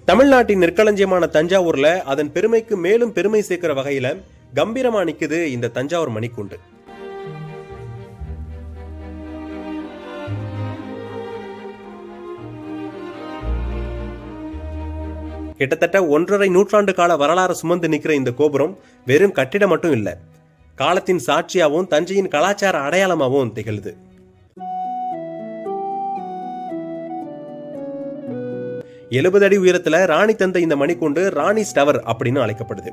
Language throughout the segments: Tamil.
தமிழ்நாட்டின் நெற்களஞ்சியமான தஞ்சாவூர்ல அதன் பெருமைக்கு மேலும் பெருமை சேர்க்கிற வகையில கம்பீரமா நிக்குது இந்த தஞ்சாவூர் மணிக்கூண்டு. கிட்டத்தட்ட 1.5 நூற்றாண்டு கால வரலாறு சுமந்து நிற்கிற இந்த கோபுரம் வெறும் கட்டிடம் மட்டும் இல்ல, காலத்தின் சாட்சியாகவும் தஞ்சையின் கலாச்சார அடையாளமாகவும் திகழுது. எழுபது அடி உயரத்துல ராணி தந்த இந்த மணிக்கூண்டு ராணி டவர் அப்படின்னு அழைக்கப்படுது.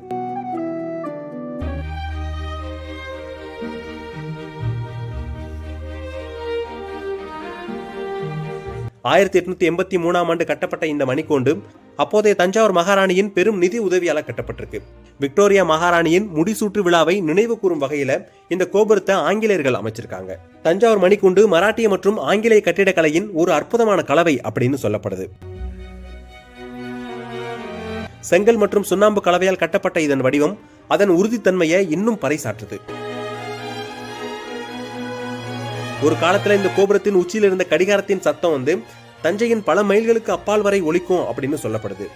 ஆயிரத்தி 883ஆம் ஆண்டு கட்டப்பட்ட இந்த மணிக்கூண்டு அப்போதைய தஞ்சாவூர் மகாராணியின் பெரும் நிதி உதவியால கட்டப்பட்டிருக்கு. விக்டோரியா மகாராணியின் முடிசூற்று விழாவை நினைவு கூறும் வகையில இந்த கோபுரத்தை ஆங்கிலேயர்கள் அமைச்சிருக்காங்க. தஞ்சாவூர் மணிக்கூண்டு மராட்டிய மற்றும் ஆங்கிலேய கட்டிடக்கலையின் ஒரு அற்புதமான கலவை அப்படின்னு சொல்லப்படுது. செங்கல் மற்றும் சுண்ணாம்பு கலவையால் கட்டப்பட்ட இதன் வடிவம் அதன் உறுதித்தன்மையை இன்னும் பறைசாற்றுது. ஒரு காலத்துல இந்த கோபுரத்தின் உச்சியில் இருந்த கடிகாரத்தின் சத்தம் தஞ்சையின் பல மைல்களுக்கு அப்பால் வரை ஒலிக்கும் அப்படின்னு சொல்லப்படுது.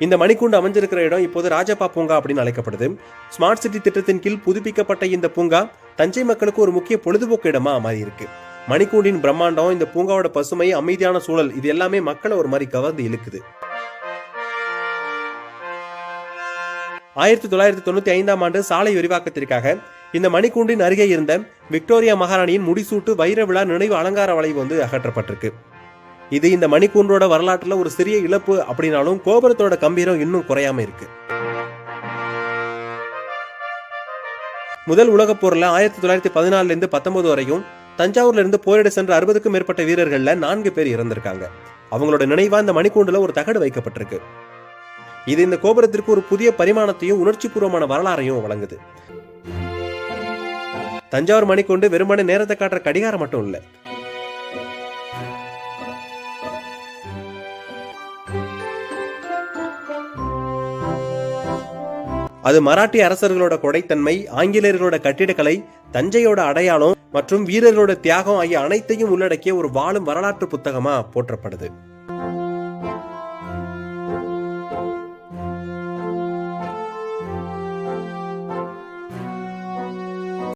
இந்த மணிக்கூண்டு அமைஞ்சிருக்கிற இடம் இப்போது ராஜப்பா பூங்கா அப்படின்னு அழைக்கப்படுது. ஸ்மார்ட் சிட்டி திட்டத்தின் கீழ் புதுப்பிக்கப்பட்ட இந்த பூங்கா தஞ்சை மக்களுக்கு ஒரு முக்கிய பொழுதுபோக்கு இடமா மாறி இருக்கு. மணிக்கூண்டின் பிரம்மாண்டம், இந்த பூங்காவோட பசுமை, அமைதியான சூழல், இது எல்லாமே மக்களை ஒரு மாதிரி கவர்ந்து இழுக்குது. 1995ஆம் ஆண்டு சாலை விரிவாக்கத்திற்காக இந்த மணிக்கூண்டின் அருகே இருந்த விக்டோரியா மகாராணியின் முடிசூட்டு வைர விழா நினைவு அலங்கார வளைவு அகற்றப்பட்டிருக்கு. இது இந்த மணிக்கூண்டோட வரலாற்றுல ஒரு சிறிய இழப்பு அப்படின்னாலும் கோபுரத்தோட கம்பீரம் இன்னும் குறையாம இருக்கு. முதல் உலகப் போர்ல 1914 இருந்து 19 வரையும் தஞ்சாவூர்ல இருந்து போரிட சென்ற 60க்கும் மேற்பட்ட வீரர்கள்ல 4 பேர் இறந்திருக்காங்க. அவங்களோட நினைவா இந்த மணிக்கூண்டுல ஒரு தகடு வைக்கப்பட்டிருக்கு. இது இந்த கோபுரத்திற்கு ஒரு புதிய பரிமாணத்தையும் உணர்ச்சி பூர்வமான வரலாறையும் வழங்குது. தஞ்சாவூர் மணிக்கூண்டு வெறுமனே நேரத்தை காட்டுற கடிகாரம் மட்டும் இல்ல, அது மராட்டிய அரசர்களோட கொடைத்தன்மை, ஆங்கிலேயர்களோட கட்டிடக்கலை, தஞ்சையோட அடையாளம் மற்றும் வீரர்களோட தியாகம் ஆகிய அனைத்தையும் உள்ளடக்கிய ஒரு வாழும் வரலாற்று புத்தகமா போற்றப்படுது.